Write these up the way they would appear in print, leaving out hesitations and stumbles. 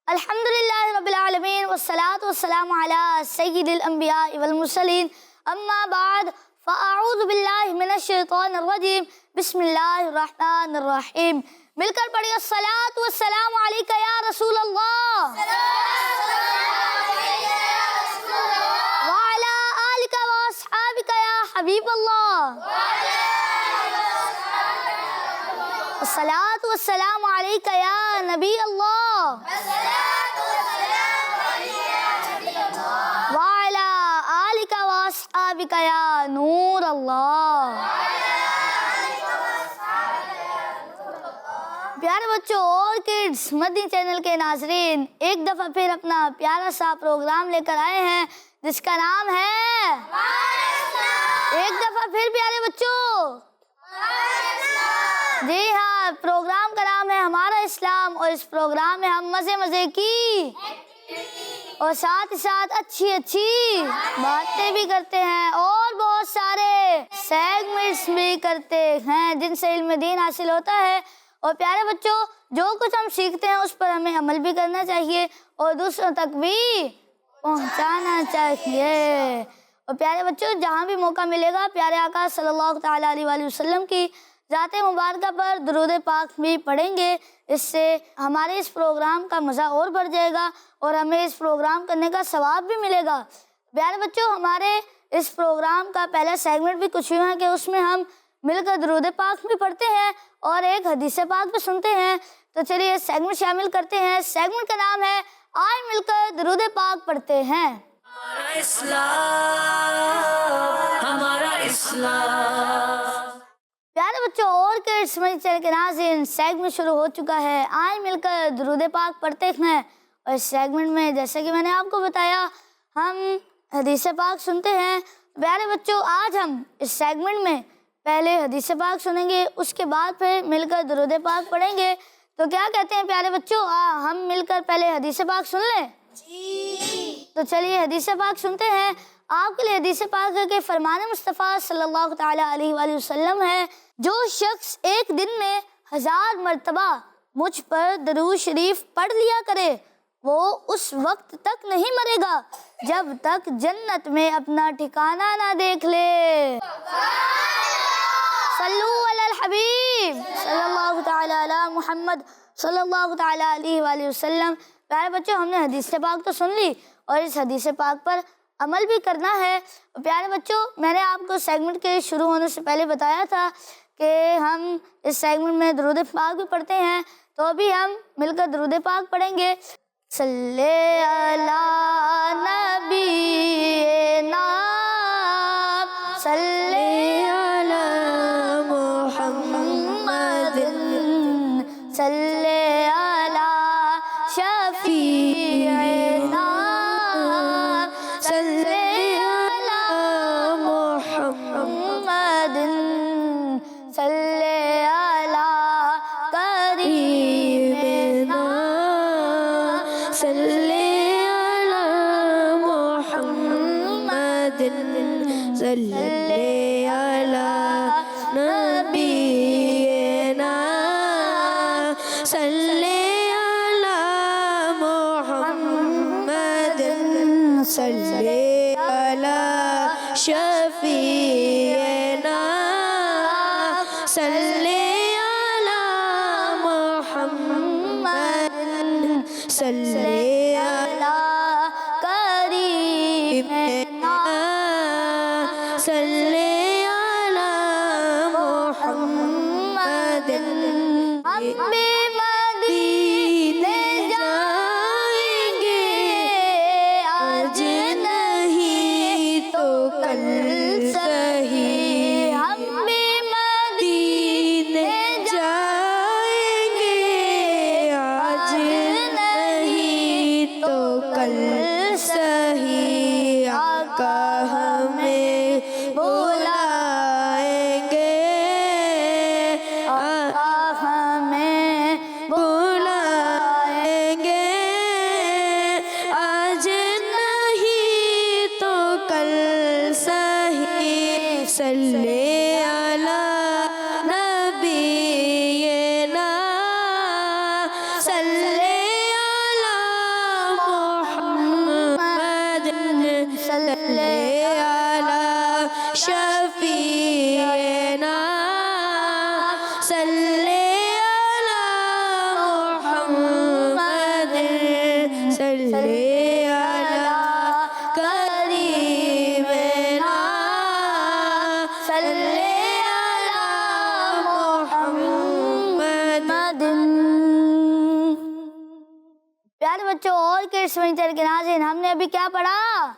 الحمدللہ رب العالمین والصلاة والسلام علی سید الانبیاء والمرسلین اما بعد فاعوذ باللہ من الشیطان الرجیم بسم اللہ الرحمن الرحیم. مل کر پڑھیے الصلاة والسلام علیکہ یا رسول اللہ وعلی آلکہ واصحابکہ یا حبیب اللہ. الصلاة والسلام علیکہ یا نبی اللہ وعلی آلکہ واصحابکہ یا نور اللہ. پیارے بچوں اور کڈز مدنی چینل کے ناظرین، ایک دفعہ پھر اپنا پیارا سا پروگرام لے کر آئے ہیں جس کا نام ہے ایک دفعہ پھر پیارے بچوں، جی ہاں، پروگرام کا نام ہے ہمارا اسلام، اور اس پروگرام میں ہم مزے کی اور ساتھ ہی ساتھ اچھی باتیں بھی کرتے ہیں اور بہت سارے سیگمنٹس بھی کرتے ہیں جن سے علم دین حاصل ہوتا ہے. اور پیارے بچوں، جو کچھ ہم سیکھتے ہیں اس پر ہمیں عمل بھی کرنا چاہیے اور دوسروں تک بھی پہنچانا چاہیے. اور پیارے بچوں، جہاں بھی موقع ملے گا پیارے آقا صلی اللہ تعالیٰ علیہ وآلہ وسلم کی ذات مبارکہ پر درود پاک بھی پڑھیں گے. اس سے ہمارے اس پروگرام کا مزہ اور بڑھ جائے گا اور ہمیں اس پروگرام کرنے کا ثواب بھی ملے گا. پیارے بچوں، ہمارے اس پروگرام کا پہلا سیگمنٹ بھی کچھ یوں ہے کہ اس میں ہم مل کر درود پاک بھی پڑھتے ہیں اور ایک حدیث پاک بھی سنتے ہیں. تو چلیے سیگمنٹ شامل کرتے ہیں. سیگمنٹ کا نام ہے آئے مل کر درود پاک پڑھتے ہیں. ہمارا اسلام. پیارے بچوں اور کڈز مدنی چینل کے ناظرین، سیگمنٹ شروع ہو چکا ہے آئے مل کر درود پاک پڑھتے ہیں. اور اس سیگمنٹ میں جیسے کہ میں نے آپ کو بتایا ہم حدیث پاک سنتے ہیں. پیارے بچوں، آج ہم اس سیگمنٹ میں پہلے حدیث پاک سنیں گے، اس کے بعد پھر مل کر درود پاک پڑھیں گے. تو کیا کہتے ہیں پیارے بچوں، ہم مل کر پہلے حدیث پاک سن لیں؟ جی. تو چلیے حدیث پاک سنتے ہیں. آپ کے لیے حدیث پاک ہے کہ فرمان مصطفیٰ صلی اللہ تعالیٰ علیہ وآلہ وسلم ہے، جو شخص ایک دن میں 1000 مرتبہ مجھ پر درود شریف پڑھ لیا کرے وہ اس وقت تک نہیں مرے گا جب تک جنت میں اپنا ٹھکانہ نہ دیکھ لے. صلو علی الحبیب صلی اللہ تعالیٰ علی محمد صلی اللہ تعالیٰ علیہ وآلہ وسلم. پیارے بچوں، ہم نے حدیث پاک تو سن لی اور اس حدیث پاک پر عمل بھی کرنا ہے. پیارے بچوں، میں نے آپ کو سیگمنٹ کے شروع ہونے سے پہلے بتایا تھا کہ ہم اس سیگمنٹ میں درود پاک بھی پڑھتے ہیں، تو ابھی ہم مل کر درود پاک پڑھیں گے. صلی علی نبینا صلی علی محمد صلی علی شفیعنا صلی علی محمد صلی علی قریبنا صلی علی محمد صلی علی نبینا صلی علی محمد صلی علی شفیعنا صلی علی محمد صلی علی قریبنا صلی علی محمد. ہم بھی مدینے جائیں گے آج نہیں تو کل صحیح. ہم بھی مدینے جائیں گے آج نہیں تو کل صحیح. آقا ہمیں بلائیں گے صلی علی محمد صلی علی قریبنا صلی علی محمد۔ پیارے بچوں اور کس منچر کے ناظرین، ہم نے ابھی کیا پڑھا؟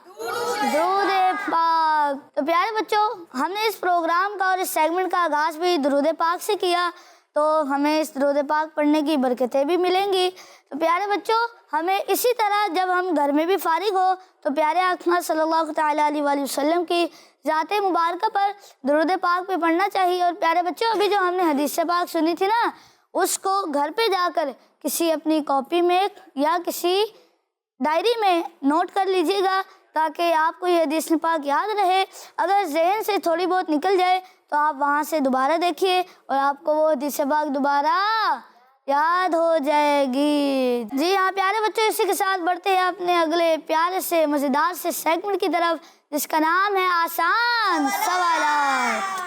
درود پاک۔ تو پیارے بچوں، ہم نے اس پروگرام کا اور اس سیگمنٹ کا آغاز بھی درود پاک سے کیا، تو ہمیں اس درود پاک پڑھنے کی برکتیں بھی ملیں گی۔ تو پیارے بچوں، ہمیں اسی طرح جب ہم گھر میں بھی فارغ ہو تو پیارے آقا صلی اللہ تعالیٰ علیہ وآلہ وسلم کی ذات مبارکہ پر درود پاک بھی پڑھنا چاہیے۔ اور پیارے بچوں، ابھی جو ہم نے حدیث پاک سنی تھی نا، اس کو گھر پہ جا کر کسی اپنی کاپی میں یا کسی ڈائری میں نوٹ کر لیجیے گا تاکہ آپ کو یہ حدیث پاک یاد رہے۔ اگر ذہن سے تھوڑی بہت نکل جائے تو آپ وہاں سے دوبارہ دیکھیے اور آپ کو وہ حدیث پاک دوبارہ یاد ہو جائے گی۔ جی ہاں پیارے بچوں، اسی کے ساتھ بڑھتے ہیں اپنے اگلے پیارے سے مزیدار سے سیگمنٹ کی طرف، جس کا نام ہے آسان سوالات۔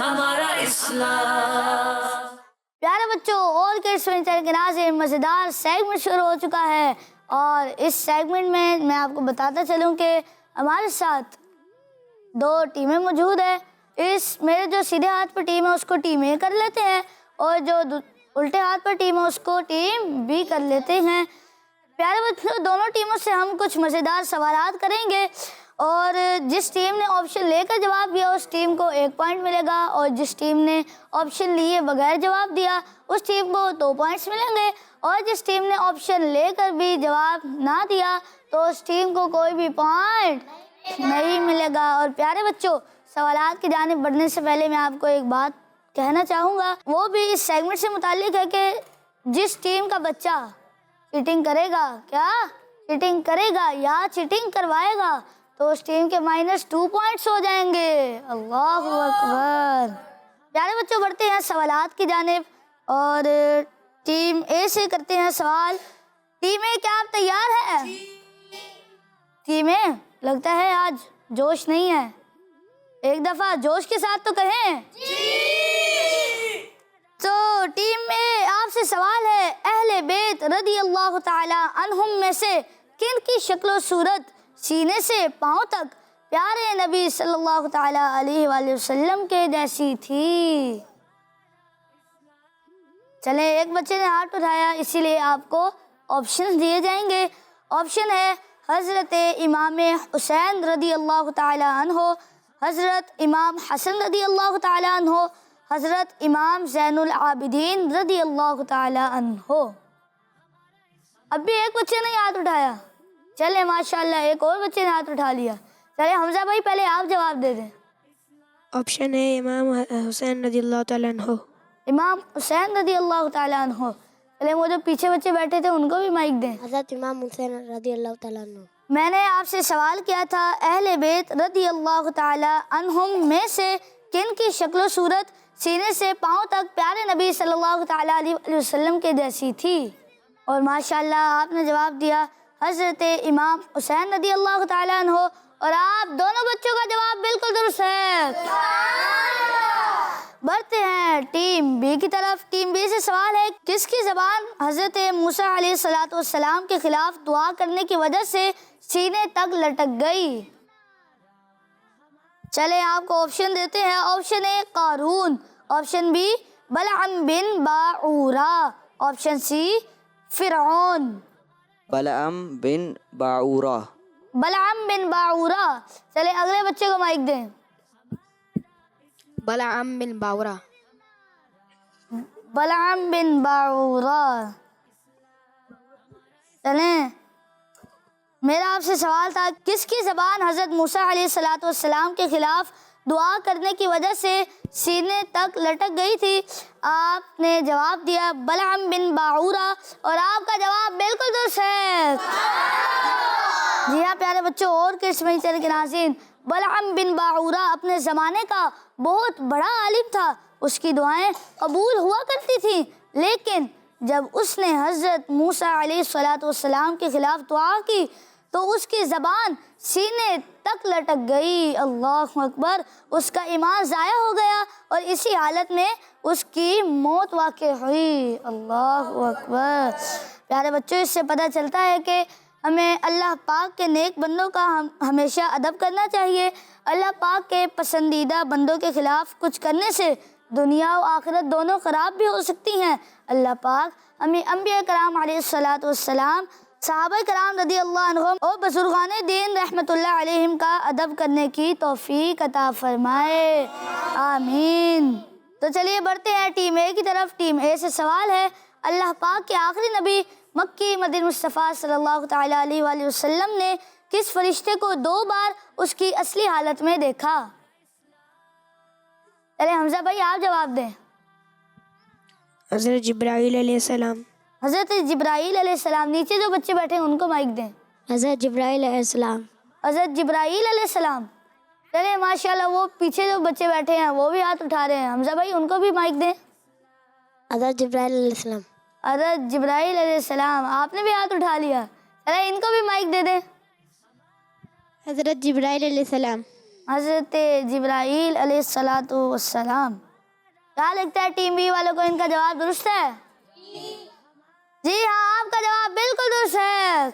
ہمارا اسلام۔ پیارے بچوں، اور کے چینل کے ناظرین، مزیدار سیگمنٹ شروع ہو چکا ہے، اور اس سیگمنٹ میں آپ کو بتاتا چلوں کہ ہمارے ساتھ دو ٹیمیں موجود ہیں۔ میرے جو سیدھے ہاتھ پر ٹیم ہے اس کو ٹیم اے کر لیتے ہیں، اور جو الٹے ہاتھ پر ٹیم ہے اس کو ٹیم بی کر لیتے ہیں۔ پیارے بچوں، دونوں ٹیموں سے ہم کچھ مزیدار سوالات کریں گے، اور جس ٹیم نے آپشن لے کر جواب دیا اس ٹیم کو 1 پوائنٹ ملے گا، اور جس ٹیم نے آپشن لیے بغیر جواب دیا اس ٹیم کو 2 پوائنٹس ملیں گے، اور جس ٹیم نے آپشن لے کر بھی جواب نہ دیا تو اس ٹیم کو کوئی بھی پوائنٹ نہیں ملے گا۔ اور پیارے بچوں، سوالات کی جانب بڑھنے سے پہلے میں آپ کو ایک بات کہنا چاہوں گا، وہ بھی اس سیگمنٹ سے متعلق ہے کہ جس ٹیم کا بچہ چیٹنگ کرے گا، کیا چیٹنگ کرے گا یا چیٹنگ کروائے گا، تو اس ٹیم کے -2 پوائنٹس ہو جائیں گے۔ اللہ اکبر۔ پیارے بچوں، بڑھتے ہیں سوالات کی جانب، اور ٹیم اے سے کرتے ہیں سوال۔ ٹیم اے، کیا آپ تیار ہیں؟ ٹیم اے، لگتا ہے آج جوش نہیں ہے، ایک دفعہ جوش کے ساتھ تو کہیں۔ تو ٹیم اے، آپ سے سوال ہے، اہل بیت رضی اللہ تعالی عنہم میں سے کن کی شکل و صورت سینے سے پاؤں تک پیارے نبی صلی اللہ تعالی علیہ وآلہ وسلم کے جیسی تھی؟ چلیں، ایک بچے نے ہاتھ اٹھایا، اسی لیے آپ کو آپشن دیے جائیں گے۔ آپشن ہے حضرت امام حسین رضی اللہ تعالی عنہ، حضرت امام حسن رضی اللہ تعالی عنہ، حضرت امام زین العابدین رضی اللہ تعالی عنہ۔ اب بھی ایک بچے نے ہاتھ اٹھایا، چلے ماشاءاللہ ایک اور بچے نے ہاتھ اٹھا لیا۔ چلے حمزہ بھائی، پہلے آپ جواب دے دیں۔ آپشن ہے امام حسین رضی اللہ تعالیٰ عنہ۔ امام حسین رضی اللہ تعالیٰ عنہ۔ چلے وہ جو پیچھے بچے بیٹھے تھے ان کو بھی مائک دیں۔ حضرت امام حسین رضی اللہ تعالیٰ عنہ۔ میں نے آپ سے سوال کیا تھا، اہل بیت رضی اللہ تعالی عنہم میں سے کن کی شکل و صورت سینے سے پاؤں تک پیارے نبی صلی اللہ تعالی علیہ وسلم کے جیسی تھی؟ اور ماشاءاللہ آپ نے جواب دیا حضرت امام حسین رضی اللہ تعالی عنہ، اور آپ دونوں بچوں کا جواب بالکل درست ہے۔ بڑھتے ہیں ٹیم بی کی طرف۔ ٹیم بی سے سوال ہے، کس کی زبان حضرت موسیٰ علیہ السلام کے خلاف دعا کرنے کی وجہ سے سینے تک لٹک گئی؟ چلے آپ کو آپشن دیتے ہیں۔ آپشن اے قارون، آپشن بی بلعم بن باعورہ، آپشن سی فرعون۔ بلعم بن باعورہ۔ بلعم بن باعورہ۔ چلے اگلے بچے کو مائک دیں۔ بلعم بن باورہ۔ بلعم بن باعورہ۔ چلیں، میرا آپ سے سوال تھا، کس کی زبان حضرت موسیٰ علیہ السلام کے خلاف دعا کرنے کی وجہ سے سینے تک لٹک گئی تھی؟ آپ نے جواب دیا بلعم بن باعورہ، اور آپ کا جواب بالکل درست ہے۔ جی ہاں پیارے بچوں اور کرسمئی چینل کے ناظرین، بلعم بن باعورہ اپنے زمانے کا بہت بڑا عالم تھا، اس کی دعائیں قبول ہوا کرتی تھیں، لیکن جب اس نے حضرت موسیٰ علیہ السلام کے خلاف دعا کی تو اس کی زبان سینے تک لٹک گئی. اللہ اکبر. اس کا ایمان ضائع ہو گیا اور اسی حالت میں اس کی موت واقع ہوئی. اللہ اکبر. پیارے بچوں، اس سے پتہ چلتا ہے کہ ہمیں اللہ پاک کے نیک بندوں کا ہمیشہ ادب کرنا چاہیے. اللہ پاک کے پسندیدہ بندوں کے خلاف کچھ کرنے سے دنیا و آخرت دونوں خراب بھی ہو سکتی ہیں. اللہ پاک ہمیں انبیاء کرام علیہ الصلاۃ والسلام، صحابہ کرام رضی اللہ عنہم اور بزرگان دین رحمۃ اللہ علیہم کا ادب کرنے کی توفیق عطا فرمائے. آمین. تو چلیے بڑھتے ہیں ٹیم اے کی طرف. ٹیم اے سے سوال ہے، اللہ پاک کے آخری نبی مکی مدنی مصطفیٰ صلی اللہ تعالیٰ علیہ وآلہ وسلم نے کس فرشتے کو 2 بار اس کی اصلی حالت میں دیکھا؟ چلے حمزہ بھائی آپ جواب دیں. حضرت جبرائیل علیہ السلام. حضرت جبرائیل علیہ السلام. نیچے جو بچے بیٹھے ہیں ان کو مائک دیں. حضرت جبرائیل علیہ السلام. حضرت جبرائیل علیہ السلام. چلے ماشاءاللہ وہ پیچھے جو بچے بیٹھے ہیں وہ بھی ہاتھ اٹھا رہے ہیں. حمزہ بھائی ان کو بھی مائک دیں. حضرت جبرائیل علیہ السلام. حضرت جبرائیل علیہ السلام. آپ نے بھی ہاتھ اٹھا لیا. چلے ان کو بھی مائک دے دیں. حضرت جبرائیل علیہ السلام. حضرت جبرائیل علیہ السلام. کیا لگتا ہے ٹیم بی والوں کو ان کا جواب درست ہے؟ جی ہاں، آپ کا جواب بالکل درست ہے.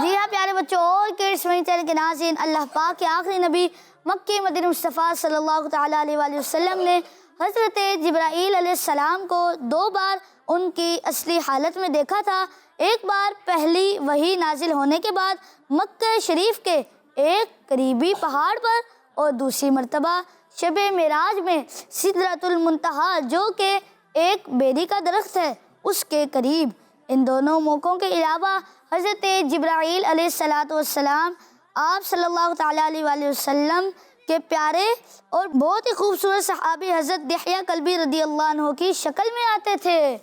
جی ہاں پیارے بچوں اور کڈس وہیں چینل کے ناظرین، اللہ پاک کے آخری نبی مکی مدنی مصطفیٰ صلی اللہ تعالیٰ علیہ وآلہ وسلم نے حضرت جبرائیل علیہ السلام کو 2 بار ان کی اصلی حالت میں دیکھا تھا. ایک بار پہلی وحی نازل ہونے کے بعد مکہ شریف کے ایک قریبی پہاڑ پر، اور دوسری مرتبہ شب معراج میں سدرۃ المنتہا جو کہ ایک بیری کا درخت ہے اس کے قریب. ان دونوں موقعوں کے علاوہ حضرت جبرائیل علیہ السلام آپ صلی اللہ تعالیٰ علیہ وآلہ وسلم کے پیارے اور بہت ہی خوبصورت صحابی حضرت دحیہ کلبی رضی اللہ عنہ کی شکل میں آتے تھے.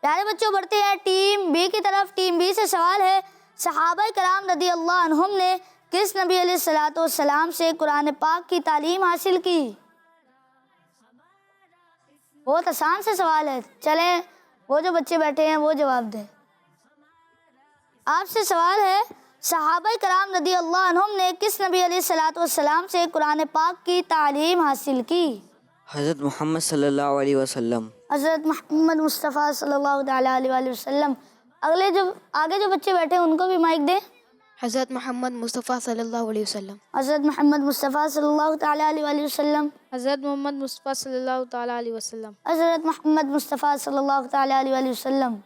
پیارے بچوں بڑھتے ہیں ٹیم بی کی طرف. ٹیم بی سے سوال ہے، صحابہ کرام رضی اللہ عنہم نے کس نبی علیہ السلام سے قرآن پاک کی تعلیم حاصل کی؟ بہت آسان سے سوال ہے. چلیں وہ جو بچے بیٹھے ہیں وہ جواب دیں. آپ سے سوال ہے، صحابہ کرام رضی اللہ عنہم نے کس نبی علیہ السلام سے قرآن پاک کی تعلیم حاصل کی؟ حضرت محمد صلی اللہ علیہ وسلم. حضرت محمد مصطفیٰ صلی اللہ تعالیٰ علیہ وآلہ وسلم. آگے جو بچے بیٹھے ہیں ان کو بھی مائک دیں. حضرت محمد مصطفیٰ صلی اللہ علیہ وسلم. حضرت محمد مصطفیٰ صلی اللہ تعالیٰ علیہ وآلہ وسلم. حضرت محمد مصطفیٰ صلی اللہ تعالیٰ علیہ وسلم. حضرت محمد مصطفیٰ صلی اللہ تعالیٰ علیہ وآلہ وسلم.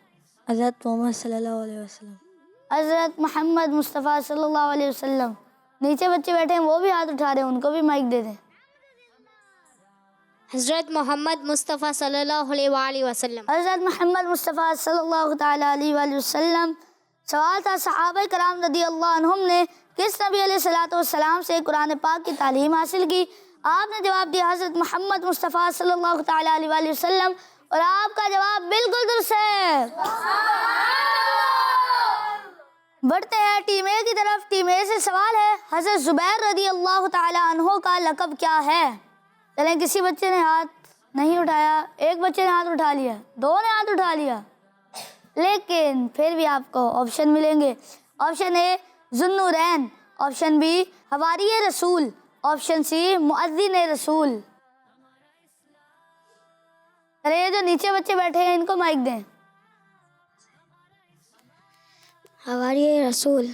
حضرت محمد صلی اللہ علیہ وسلم. حضرت محمد مصطفیٰ صلی اللہ علیہ وسلم. نیچے بچے بیٹھے ہیں وہ بھی ہاتھ اٹھا رہے ہیں ان کو بھی مائک دے دیں. حضرت محمد مصطفیٰ صلی اللہ علیہ وآلہ وسلم. حضرت محمد مصطفیٰ صلی اللہ تعالیٰ علیہ وآلہ وسلم. سوال تھا، صحابہ کرام رضی اللہ عنہم نے کس نبی علیہ السلام سے قرآن پاک کی تعلیم حاصل کی؟ آپ نے جواب دیا حضرت محمد مصطفیٰ صلی اللہ تعالیٰ علیہ وآلہ وسلم، اور آپ کا جواب بالکل درست ہے. بڑھتے ہیں ٹیم اے کی طرف. ٹیم اے سے سوال ہے، حضرت زبیر رضی اللہ تعالیٰ عنہ کا لقب کیا ہے؟ چلیں کسی بچے نے ہاتھ نہیں اٹھایا، ایک بچے نے ہاتھ اٹھا لیا، 2 نے ہاتھ اٹھا لیا، لیکن پھر بھی آپ کو آپشن ملیں گے. آپشن اے ذوالنورین، آپشن بی حواری رسول، آپشن سی مؤذن رسول. ارے یہ جو نیچے بچے بیٹھے ہیں ان کو مائک دیں. حواری رسول.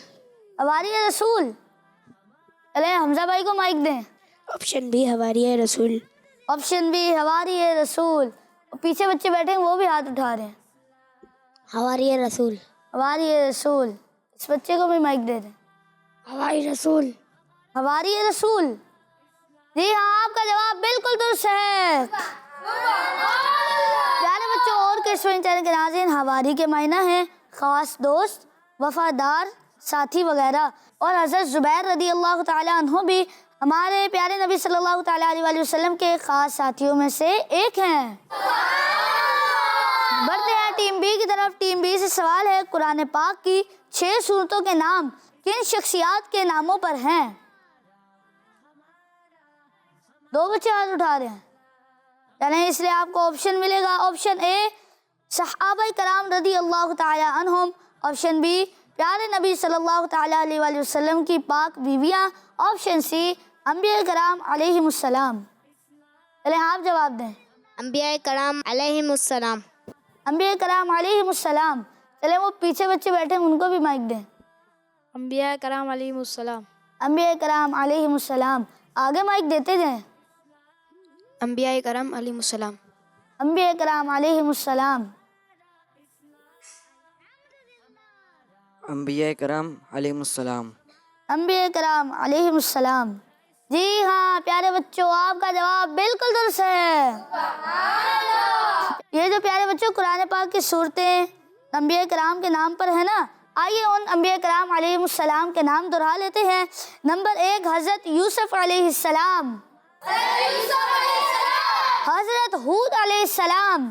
حواری رسول. چلے حمزہ بھائی کو مائک دیں. آپشن بی حواری رسول. آپشن بی حواری رسول. پیچھے بچے بیٹھے ہیں وہ بھی ہاتھ اٹھا رہے ہیں. حواری رسول. حواری رسول. اس بچے کو بھی مائک دے دیں. حواری رسول. حواری رسول. جی ہاں آپ کا جواب بالکل درست ہے. پیارے بچوں اور کیسوین چینل کے ناظرین، حواری کے معنی ہیں خاص دوست، وفادار ساتھی وغیرہ، اور حضرت زبیر رضی اللہ تعالیٰ عنہ بھی ہمارے پیارے نبی صلی اللہ تعالیٰ علیہ وآلہ وسلم کے خاص ساتھیوں میں سے ایک ہیں. بڑھتے ہیں ٹیم بی کی طرف. ٹیم بی سے سوال ہے، قرآن پاک کی 6 سورتوں کے نام کن شخصیات کے ناموں پر ہیں؟ 2 بچے ہاتھ اٹھا رہے ہیں. یعنی اس لیے آپ کو آپشن ملے گا. آپشن اے صحابہ کرام رضی اللہ تعالی عنہم، آپشن بی پیارے نبی صلی اللہ تعالیٰ علیہ وآلہ وسلم کی پاک بیویاں. آپشن سی انبیاء کرام علیہم السلام. چلیں آپ جواب دیں. انبیاء کرام علیہم السلام. انبیاء کرام علیہم السلام. چلیں وہ پیچھے بچے بیٹھے ہیں ان کو بھی مائک دیں. انبیاء کرام علیہم السلام. انبیاء کرام علیہم السلام. آگے مائک دیتے جائیں. انبیاء کرام علیہم السلام. انبیاء کرام علیہم السلام. انبیاء کرام علیہم السلام. انبیاء کرام علیہم السلام. جی ہاں پیارے بچوں، آپ کا جواب بالکل درست ہے. یہ جو پیارے بچوں قرآن پاک کی صورتیں انبیاء کرام کے نام پر ہے نا، آئیے ان انبیاء کرام علیہم السلام کے نام دہرا لیتے ہیں. نمبر 1 حضرت یوسف علیہ السلام، حضرت ہود علیہ السلام،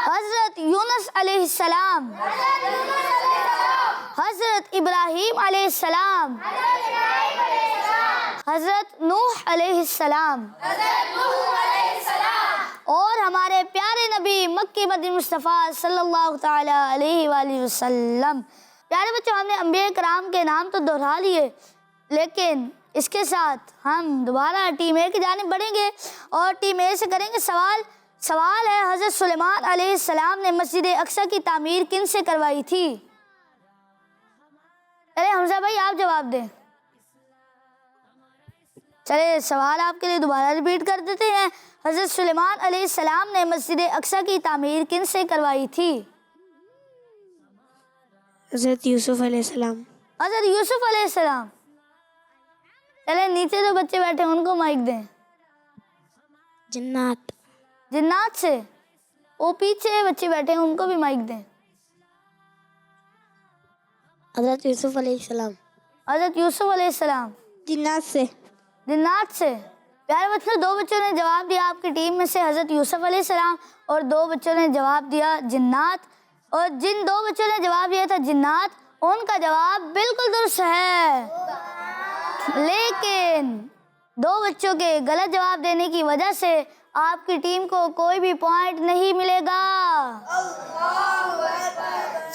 حضرت یونس علیہ السلام، حضرت ابراہیم علیہ السلام، حضرت نوح علیہ السلام، اور ہمارے پیارے نبی مکی مدنی مصطفیٰ صلی اللہ تعالیٰ علیہ وآلہ وسلم. پیارے بچوں، ہم نے انبیاء کرام کے نام تو دہرا لیے، لیکن اس کے ساتھ ہم دوبارہ ٹیم اے کی جانب بڑھیں گے اور ٹیم اے سے کریں گے سوال. سوال ہے حضرت سلیمان علیہ السلام نے مسجد اقصیٰ کی تعمیر کن سے کروائی تھی؟ چلے حمزہ بھائی آپ جواب دیں. چلے سوال آپ کے لیے دوبارہ ریپیٹ کر دیتے ہیں. حضرت سلیمان علیہ السلام نے مسجد اقصیٰ کی تعمیر کن سے کروائی تھی؟ حضرت یوسف علیہ السلام. حضرت یوسف علیہ السلام. چلے نیچے جو بچے بیٹھے ہیں ان کو مائک دیں. جنات. جنات سے. وہ پیچھے بچے بیٹھے ہیں ان کو بھی مائک دیں. حضرت یوسف علیہ السلام. حضرت یوسف علیہ السلام. جنات سے. جنات سے. پیارے بچوں، 2 بچوں نے جواب دیا آپ کی ٹیم میں سے حضرت یوسف علیہ السلام، اور 2 بچوں نے جواب دیا جنات. اور جن 2 بچوں نے جواب دیا تھا جنات، ان کا جواب بالکل درست ہے، لیکن 2 بچوں کے غلط جواب دینے کی وجہ سے آپ کی ٹیم کو کوئی بھی پوائنٹ نہیں ملے گا.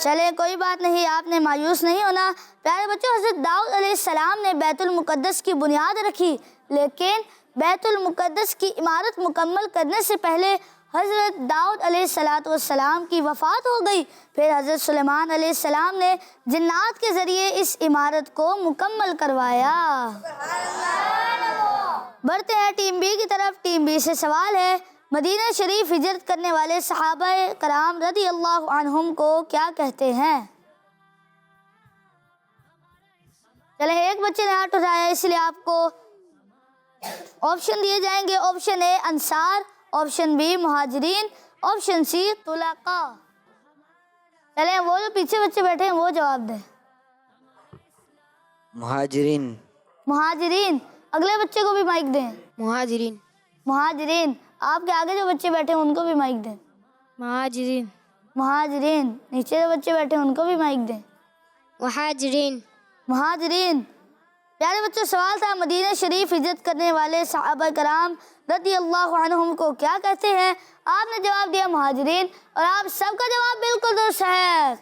چلے کوئی بات نہیں، آپ نے مایوس نہیں ہونا. پیارے بچوں، حضرت داؤد علیہ السلام نے بیت المقدس کی بنیاد رکھی، لیکن بیت المقدس کی عمارت مکمل کرنے سے پہلے حضرت داؤد علیہ السلام کی وفات ہو گئی. پھر حضرت سلیمان علیہ السلام نے جنات کے ذریعے اس عمارت کو مکمل کروایا. بڑھتے ہیں ٹیم بی کی طرف. ٹیم بی سے سوال ہے، مدینہ شریف ہجرت کرنے والے صحابہ کرام رضی اللہ عنہم کو کیا کہتے ہیں؟ چلیں ایک بچے نے ہاتھ اٹھایا، اس لیے آپ کو آپشن دیے جائیں گے. آپشن اے انصار، آپشن بی مہاجرین، آپشن سی طلقاء. چلیں وہ جو پیچھے بچے بیٹھے ہیں وہ جواب دیں. مہاجرین. مہاجرین. اگلے بچے کو بھی مائک دیں. مہاجرین. مہاجرین. آپ کے آگے جو بچے بیٹھے ہیں ان کو بھی مائک دیں. مہاجرین. مہاجرین. نیچے جو بچے بیٹھے ہیں ان کو بھی مائک دیں. مہاجرین. مہاجرین. پیارے بچوں، سوال تھا مدینہ شریف ہجرت کرنے والے صحابہ کرام رضی اللہ عنہم کو کیا کہتے ہیں؟ آپ نے جواب دیا مہاجرین، اور آپ سب کا جواب بالکل درست ہے.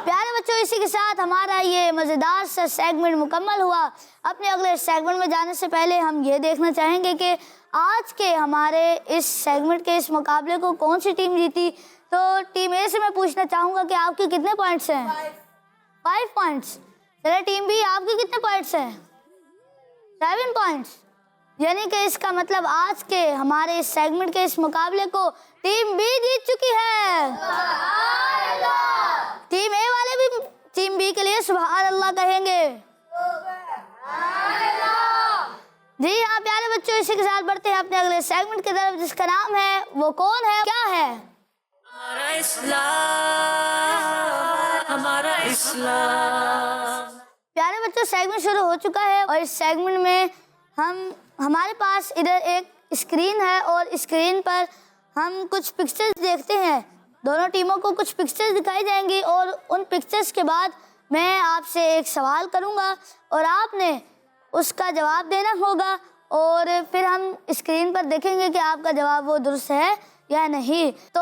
پیارے بچوں، اسی کے ساتھ ہمارا یہ مزیدار سا سیگمنٹ مکمل ہوا. اپنے اگلے سیگمنٹ میں جانے سے پہلے ہم یہ دیکھنا چاہیں گے کہ آج کے ہمارے اس سیگمنٹ کے اس مقابلے کو کون سی ٹیم جیتی. تو ٹیم اے سے میں پوچھنا چاہوں گا کہ آپ کے کتنے پوائنٹس ہیں؟ 5 پوائنٹس. چلے ٹیم بی، آپ کے کتنے پوائنٹس ہیں؟ 7 پوائنٹس. یعنی کہ اس کا مطلب آج کے ہمارے اس سیگمنٹ کے اس مقابلے کو ٹیم بی جیت چکی ہے. ٹیم اے والے بھی ٹیم بی کے لیے سبحان اللہ کہیں گے. جی ہاں پیارے بچوں، اسی کے ساتھ بڑھتے ہیں اپنے اگلے سیگمنٹ کی طرف، جس کا نام ہے وہ کون ہے کیا ہے. ہمارا اسلام. پیارے بچوں، سیگمنٹ شروع ہو چکا ہے، اور اس سیگمنٹ میں ہمارے پاس ادھر ایک اسکرین ہے، اور اسکرین پر ہم کچھ پکچرز دیکھتے ہیں. دونوں ٹیموں کو کچھ پکچرز دکھائی جائیں گی، اور ان پکچرز کے بعد میں آپ سے ایک سوال کروں گا، اور آپ نے اس کا جواب دینا ہوگا، اور پھر ہم اسکرین پر دیکھیں گے کہ آپ کا جواب وہ درست ہے یا نہیں. تو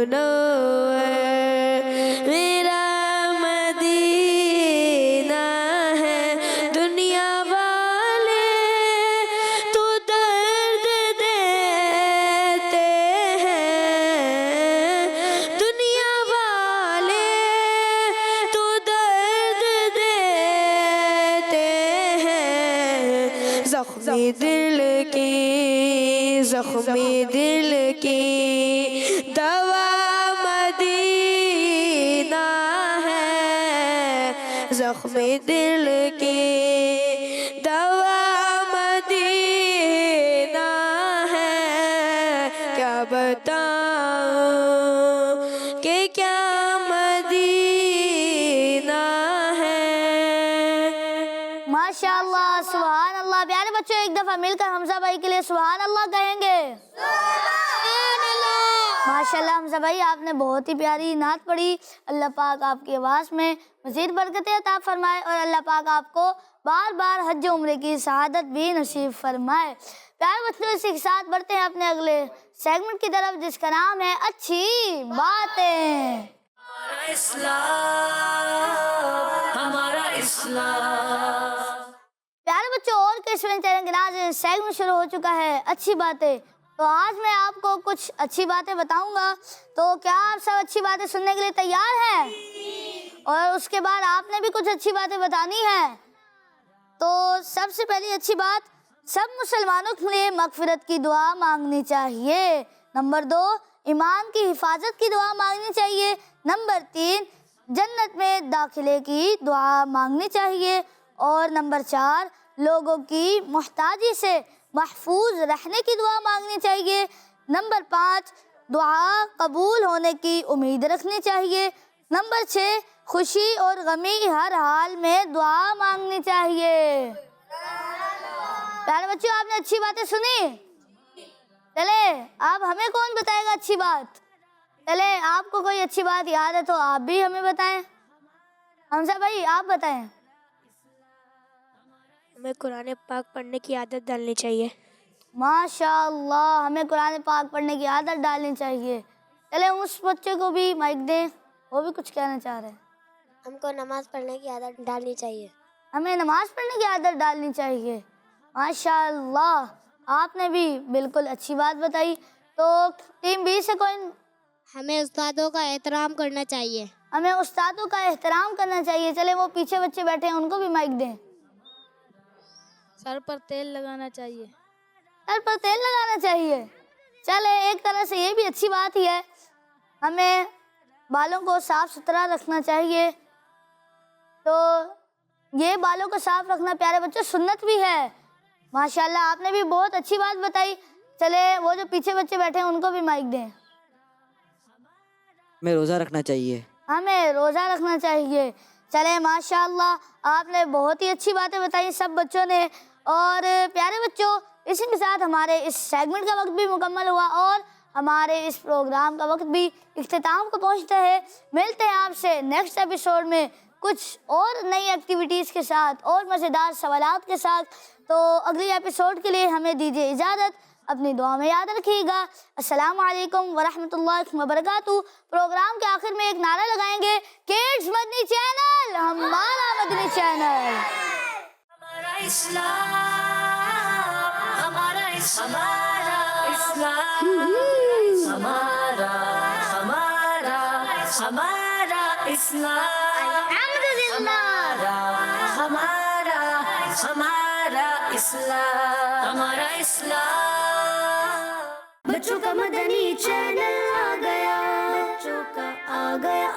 منور میرا مدینہ ہے دنیا والے تو درد دیتے ہیں دنیا والے تو درد دیتے ہیں زخمی دل کی دوا مدینہ ہے زخمی دل کی دوا مدینہ ہے کیا بتاؤں کہ کیا مدینہ ہے. ماشاءاللہ سبحان اللہ. پیارے بچوں ایک دفعہ مل کر حمزہ بھائی کے لیے سبحان اللہ کہیں گے. ماشاءاللہ حمزہ بھائی آپ نے بہت ہی پیاری نعت پڑھی. اللہ پاک آپ کی آواز میں مزید برکتیں عطا فرمائے اور اللہ پاک آپ کو بار بار حج و عمرے کی سعادت بھی نصیب فرمائے. پیارے بچوں اسی کے ساتھ بڑھتے ہیں اپنے اگلے سیگمنٹ کی طرف جس کا نام ہے اچھی باتیں. ہمارا اسلام. پیارے بچوں اور کیسوین چینل کے ناظرین سیگمنٹ شروع ہو چکا ہے اچھی باتیں. تو آج میں آپ کو کچھ اچھی باتیں بتاؤں گا. تو کیا آپ سب اچھی باتیں سننے کے لیے تیار ہیں؟ اور اس کے بعد آپ نے بھی کچھ اچھی باتیں بتانی ہے. تو سب سے پہلی اچھی بات سب مسلمانوں کے لیے مغفرت کی دعا مانگنی چاہیے. نمبر 2 ایمان کی حفاظت کی دعا مانگنی چاہیے. نمبر 3 جنت میں داخلے کی دعا مانگنی چاہیے. اور نمبر 4 لوگوں کی محتاجی سے محفوظ رہنے کی دعا مانگنی چاہیے. نمبر 5 دعا قبول ہونے کی امید رکھنی چاہیے. نمبر 6 خوشی اور غمی ہر حال میں دعا مانگنی چاہیے. پیارے بچوں آپ نے اچھی باتیں سنی. چلے اب ہمیں کون بتائے گا اچھی بات؟ چلے آپ کو کوئی اچھی بات یاد ہے تو آپ بھی ہمیں بتائیں. حمزہ بھائی آپ بتائیں. ہمیں قرآن پاک پڑھنے کی عادت ڈالنی چاہیے. ماشاءاللہ ہمیں قرآن پاک پڑھنے کی عادت ڈالنی چاہیے. چلے اس بچے کو بھی مائک دیں وہ بھی کچھ کہنا چاہ رہے ہیں. ہم کو نماز پڑھنے کی عادت ڈالنی چاہیے. ہمیں نماز پڑھنے کی عادت ڈالنی چاہیے. ماشاءاللہ آپ نے بھی بالکل اچھی بات بتائی. تو ٹیم بی سے کوئی؟ ہمیں استادوں کا احترام کرنا چاہیے. ہمیں استادوں کا احترام کرنا چاہیے. چلے وہ پیچھے بچے بیٹھے ہیں ان کو بھی مائک دیں. سر پر تیل لگانا چاہیے. سر پر تیل لگانا چاہیے. چلے ایک طرح سے یہ بھی اچھی بات ہی ہے. ہمیں بالوں کو صاف ستھرا رکھنا چاہیے. تو یہ بالوں کو صاف رکھنا پیارے بچوں سنت بھی ہے. ماشاءاللہ آپ نے بھی بہت اچھی بات بتائی. چلے وہ جو پیچھے بچے بیٹھے ہیں ان کو بھی مائک دیں. ہمیں روزہ رکھنا چاہیے. ہمیں روزہ رکھنا چاہیے. چلے ماشاءاللہ آپ نے بہت ہی اچھی باتیں بتائی سب بچوں نے. اور پیارے بچوں اسی کے ساتھ ہمارے اس سیگمنٹ کا وقت بھی مکمل ہوا اور ہمارے اس پروگرام کا وقت بھی اختتام کو پہنچتا ہے. ملتے ہیں آپ سے نیکسٹ ایپیسوڈ میں کچھ اور نئی ایکٹیویٹیز کے ساتھ اور مزیدار سوالات کے ساتھ. تو اگلی ایپیسوڈ کے لیے ہمیں دیجیے اجازت. اپنی دعا میں یاد رکھیے گا. السلام علیکم ورحمۃ اللہ وبرکاتہ. پروگرام کے آخر میں ایک نعرہ لگائیں گے کڈز مدنی چینل ہمارا مدنی چینل. ہمارا اسلام ہمارا اسلام ہمارا ہمارا ہمارا اسلام ہمارا ہمارا ہمارا اسلام ہمارا اسلام. بچوں کا مدنی چینل آ گیا. بچوں کا آ گیا